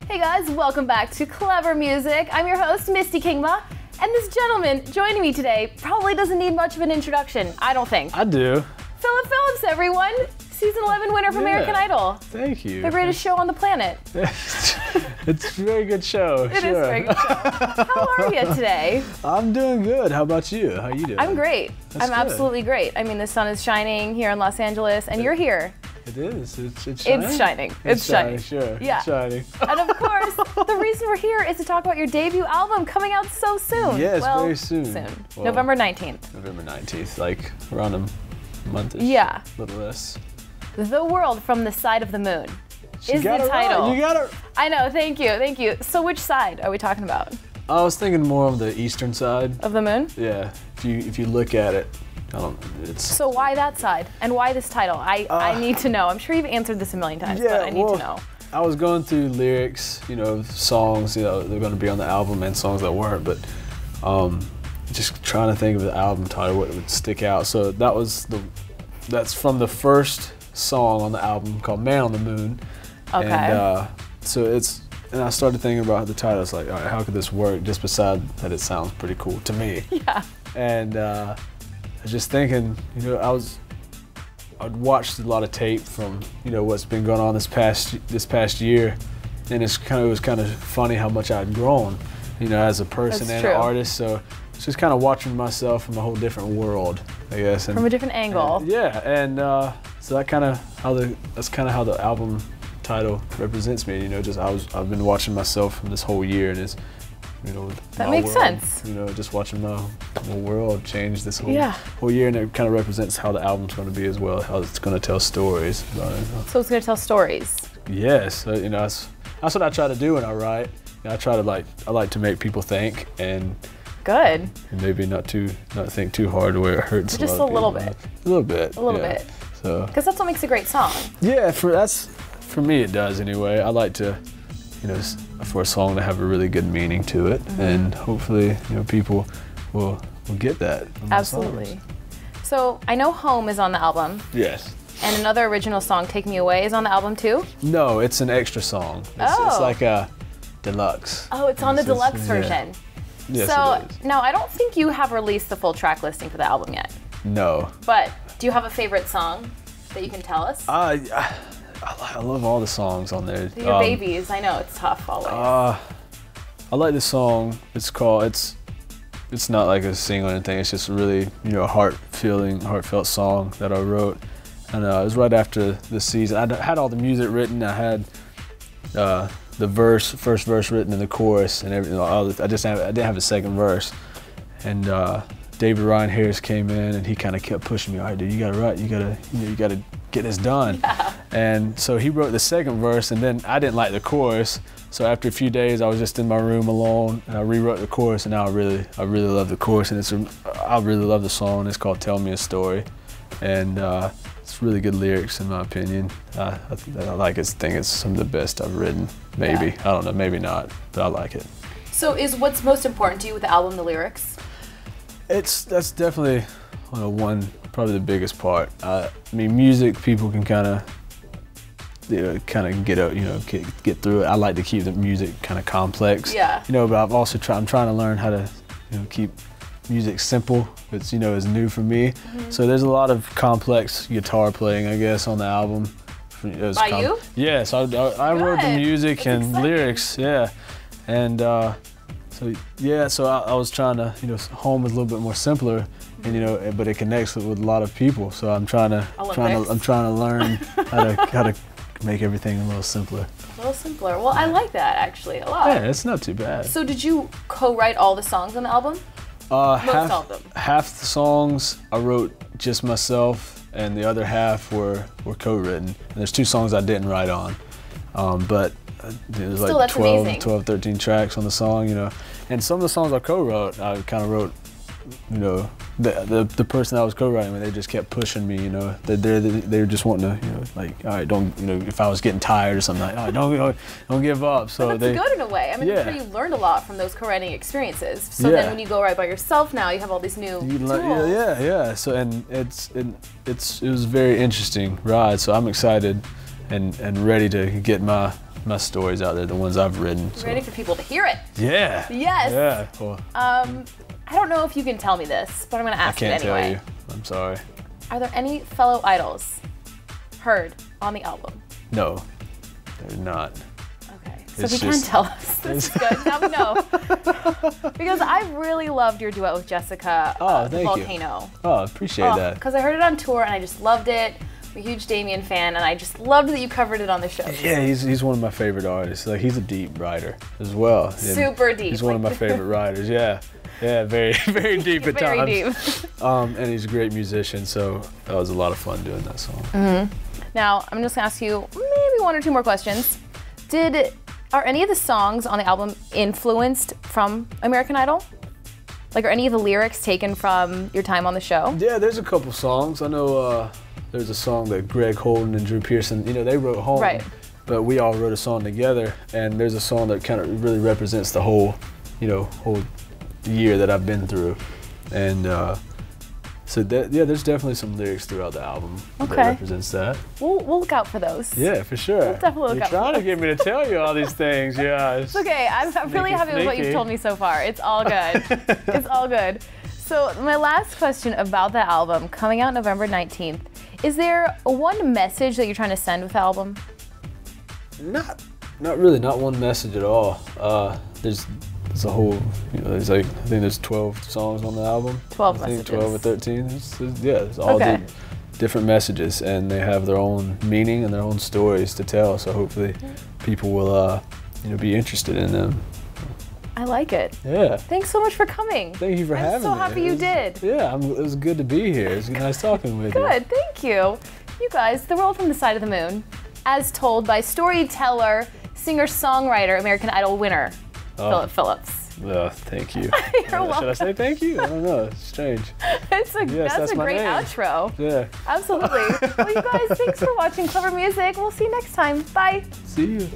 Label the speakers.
Speaker 1: Hey guys, welcome back to Clever Music. I'm your host, Misty Kingma, and this gentleman joining me today probably doesn't need much of an introduction, I don't think.
Speaker 2: I do.
Speaker 1: Phillip Phillips, everyone! Season 11 winner of American Idol.
Speaker 2: Thank you.
Speaker 1: The greatest show on the planet.
Speaker 2: It's a very good show.
Speaker 1: It is a very good show. How are you today?
Speaker 2: I'm doing good. How about you? How you doing?
Speaker 1: I'm great.
Speaker 2: That's
Speaker 1: I'm
Speaker 2: good.
Speaker 1: Absolutely great. I mean, the sun is shining here in Los Angeles, and you're here.
Speaker 2: It is. It's shining.
Speaker 1: It's shining. It's shining.
Speaker 2: Sure.
Speaker 1: Yeah.
Speaker 2: It's shining.
Speaker 1: And of course, the reason we're here is to talk about your debut album coming out so soon.
Speaker 2: Yes,
Speaker 1: well,
Speaker 2: very soon. Well,
Speaker 1: November 19th.
Speaker 2: November 19th, like around a month-ish.
Speaker 1: Yeah.
Speaker 2: A little less.
Speaker 1: The World from the Side of the Moon is the
Speaker 2: title.
Speaker 1: title.
Speaker 2: You got it.
Speaker 1: I know, thank you, thank you. So which side are we talking about?
Speaker 2: I was thinking more of the eastern side.
Speaker 1: Of the moon?
Speaker 2: Yeah. If you look at it, it's.
Speaker 1: So why that side? And why this title? I need to know. I'm sure you've answered this a million times,
Speaker 2: Yeah,
Speaker 1: but I need to know.
Speaker 2: I was going through lyrics, songs, they're going to be on the album and songs that weren't, but just trying to think of the album title, what would stick out. So that's from the first song on the album called Man on the Moon.
Speaker 1: Okay.
Speaker 2: And and I started thinking about the title. It's like, all right, how could this work? Just beside that, it sounds pretty cool to me.
Speaker 1: Yeah.
Speaker 2: And I was just thinking, I'd watched a lot of tape from, what's been going on this past year, and it was kind of funny how much I'd grown, as a person and an artist. So it's just kind of watching myself from a whole different world, I guess. And,
Speaker 1: from a different angle.
Speaker 2: So that's kind of how the album title represents me. I've been watching myself from this whole year, and it's,
Speaker 1: that makes sense.
Speaker 2: Just watching my world change this whole year, and it kind of represents how the album's going to be as well, how it's going to tell stories about it.
Speaker 1: So it's going to tell stories.
Speaker 2: Yes, that's what I try to do when I write. I like to make people think, and
Speaker 1: good.
Speaker 2: And maybe not think too hard where it hurts.
Speaker 1: Just a little bit.
Speaker 2: A little bit.
Speaker 1: A little bit.
Speaker 2: So.
Speaker 1: Because that's what makes a great song.
Speaker 2: Yeah, for me it does anyway. I like to, for a song to have a really good meaning to it, and hopefully, people will get that.
Speaker 1: Absolutely. So I know Home is on the album.
Speaker 2: Yes.
Speaker 1: And another original song, Take Me Away, is on the album too?
Speaker 2: No, it's an extra song. It's like a deluxe.
Speaker 1: Oh, it's on the deluxe version.
Speaker 2: Yes,
Speaker 1: so
Speaker 2: it is.
Speaker 1: now I don't think you have released the full track listing for the album yet.
Speaker 2: No.
Speaker 1: But do you have a favorite song that you can tell us?
Speaker 2: I love all the songs on there.
Speaker 1: Your babies, I know it's tough always.
Speaker 2: I like the song. It's not like a single or anything. It's just a really heartfelt song that I wrote, and it was right after the season. I had all the music written. I had the first verse written in the chorus and everything. I didn't have a second verse, and David Ryan Harris came in and he kind of kept pushing me. All right, dude, you gotta write. You gotta get this done.
Speaker 1: Yeah.
Speaker 2: And so he wrote the second verse, and then I didn't like the chorus. So after a few days, I was just in my room alone, and I rewrote the chorus, and now I really love the chorus, and I really love the song. It's called "Tell Me a Story," and it's really good lyrics in my opinion. I like it. I think it's some of the best I've written. Maybe. Yeah. I don't know. Maybe not, but I like it.
Speaker 1: So is what's most important to you with the album the lyrics?
Speaker 2: That's definitely probably the biggest part. I mean, music, people can kind of get through it. I like to keep the music kind of complex.
Speaker 1: Yeah.
Speaker 2: But I'm trying to learn how to keep music simple. It's is new for me. So there's a lot of complex guitar playing, I guess, on the album.
Speaker 1: By you?
Speaker 2: Yes, I wrote the music. That's and exciting. Lyrics. Yeah, and so I was trying to Home is a little bit more simpler, and but it connects with a lot of people. So I'm trying to learn how to make everything a little simpler.
Speaker 1: A little simpler. Well, I like that actually a lot.
Speaker 2: Yeah, it's not too bad.
Speaker 1: So did you co-write all the songs on the album? Most of them. Half
Speaker 2: the songs I wrote just myself, and the other half were co-written. And there's 2 songs I didn't write on, but there's
Speaker 1: still,
Speaker 2: like
Speaker 1: that's
Speaker 2: 12, 13 tracks on the song, And some of the songs I co-wrote, I kind of wrote you know, the person I was co-writing with, they just kept pushing me, you know. They were just wanting to, you know, like, all right, don't, you know, if I was getting tired or something, like, all right, don't give up. So
Speaker 1: but that's good in a way. I mean, I'm sure you learned a lot from those co-writing experiences. So then when you go write by yourself now, you have all these new tools.
Speaker 2: Yeah. So and it was a very interesting ride. So I'm excited and ready to get my stories out there, the ones I've written. So.
Speaker 1: Ready for people to hear it.
Speaker 2: Yeah.
Speaker 1: Yes.
Speaker 2: Yeah. Well,
Speaker 1: I don't know if you can tell me this, but I'm going to ask it anyway.
Speaker 2: I can't tell you. I'm sorry.
Speaker 1: Are there any fellow idols heard on the album?
Speaker 2: No, they're not.
Speaker 1: Okay. So if you can tell us, this is good. Now we know. Because I really loved your duet with Jessica, Volcano.
Speaker 2: You. Oh, appreciate that.
Speaker 1: Because I heard it on tour and I just loved it. I'm a huge Damien fan, and I just loved that you covered it on the show.
Speaker 2: Yeah, he's one of my favorite artists. Like, he's a deep writer as well.
Speaker 1: Super deep.
Speaker 2: He's one of my favorite writers. Yeah, very deep at times.
Speaker 1: Very deep.
Speaker 2: And he's a great musician, so that was a lot of fun doing that song.
Speaker 1: Mm-hmm. Now I'm just gonna ask you maybe one or two more questions. Are any of the songs on the album influenced from American Idol? Like, are any of the lyrics taken from your time on the show?
Speaker 2: Yeah, there's a couple songs. I know. There's a song that Greg Holden and Drew Pearson, you know, they wrote home,
Speaker 1: right.
Speaker 2: But we all wrote a song together, and there's a song that kind of really represents the whole year that I've been through, and so there's definitely some lyrics throughout the album that represents that.
Speaker 1: We'll look out for those.
Speaker 2: Yeah, for sure.
Speaker 1: We'll definitely look out for those.
Speaker 2: You're trying to get me to tell you all these things, yeah.
Speaker 1: It's okay, I'm really happy with what you've told me so far. It's all good. It's all good. So my last question about the album, coming out November 19th, is there one message that you're trying to send with the album?
Speaker 2: Not really, not one message at all. There's a whole, you know, there's like, I think there's 12 songs on the album.
Speaker 1: 12 messages.
Speaker 2: I think 12 or 13. It's all different messages, and they have their own meaning and their own stories to tell. So hopefully people will, be interested in them.
Speaker 1: I like it.
Speaker 2: Yeah.
Speaker 1: Thanks so much for coming.
Speaker 2: Thank you for having me.
Speaker 1: I'm so happy you did.
Speaker 2: Yeah, it was good to be here. It's nice talking with you.
Speaker 1: Good, thank you. You guys, The World from the Side of the Moon, as told by storyteller, singer-songwriter, American Idol winner, Phillip Phillips.
Speaker 2: Thank you.
Speaker 1: You're welcome.
Speaker 2: Should I say thank you? I don't know. It's strange.
Speaker 1: That's a great outro.
Speaker 2: Yeah.
Speaker 1: Absolutely. Well, you guys, thanks for watching Clever Music. We'll see you next time. Bye.
Speaker 2: See you.